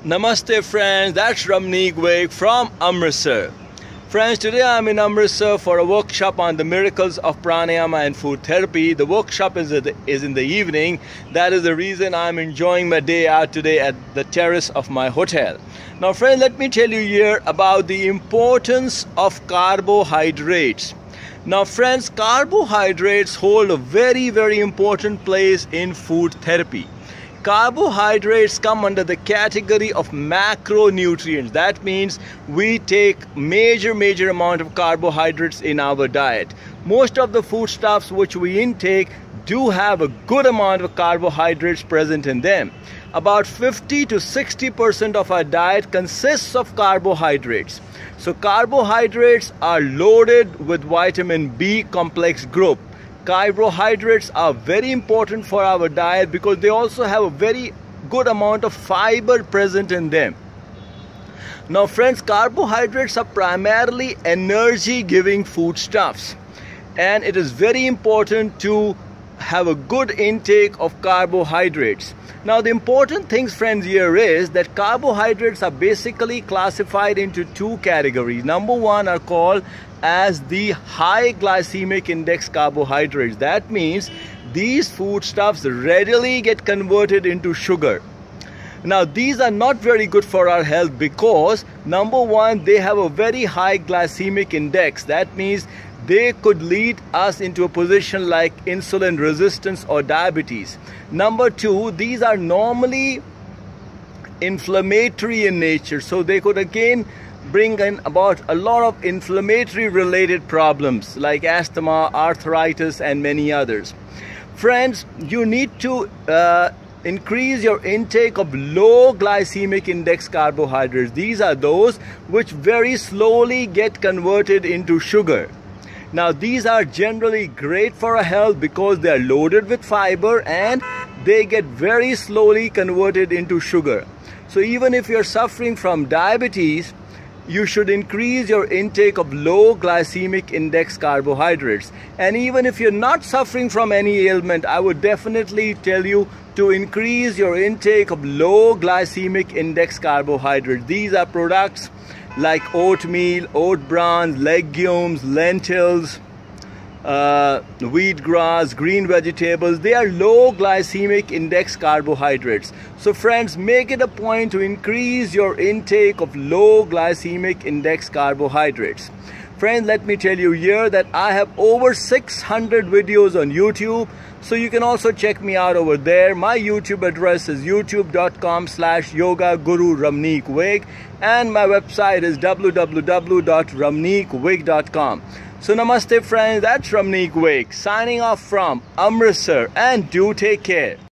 Namaste friends, that's Ramneek Wig from Amritsar. Friends, today I'm in Amritsar for a workshop on the miracles of pranayama and food therapy. The workshop is in the evening. That is the reason I'm enjoying my day out today at the terrace of my hotel. Now friends, let me tell you here about the importance of carbohydrates. Now friends, carbohydrates hold a very important place in food therapy. Carbohydrates come under the category of macronutrients. That means we take major amount of carbohydrates in our diet. Most of the foodstuffs which we intake do have a good amount of carbohydrates present in them. About 50 to 60% of our diet consists of carbohydrates. So carbohydrates are loaded with vitamin B complex group. Carbohydrates are very important for our diet because they also have a very good amount of fiber present in them. Now friends, carbohydrates are primarily energy giving foodstuffs, and it is very important to have a good intake of carbohydrates. Now the important things friends here is that carbohydrates are basically classified into two categories. Number one are called as the high glycemic index carbohydrates. That means these foodstuffs readily get converted into sugar. Now these are not very good for our health because number one, they have a very high glycemic index. That means they could lead us into a position like insulin resistance or diabetes. Number two, these are normally inflammatory in nature, so they could again bring in about a lot of inflammatory related problems like asthma, arthritis and many others. Friends, you need to increase your intake of low glycemic index carbohydrates. These are those which very slowly get converted into sugar. Now these are generally great for our health because they are loaded with fiber and they get very slowly converted into sugar. So even if you're suffering from diabetes, you should increase your intake of low glycemic index carbohydrates. And even if you're not suffering from any ailment, I would definitely tell you to increase your intake of low glycemic index carbohydrates. These are products like oatmeal, oat bran, legumes, lentils, wheatgrass, green vegetables. They are low glycemic index carbohydrates. So friends, make it a point to increase your intake of low glycemic index carbohydrates. Friends, let me tell you here that I have over 600 videos on YouTube, so you can also check me out over there. My YouTube address is youtube.com/yoga-guru-Ramneek-Wig, and my website is www.ramneekwig.com. So namaste friends, that's Ramneek Wig signing off from Amritsar, and do take care.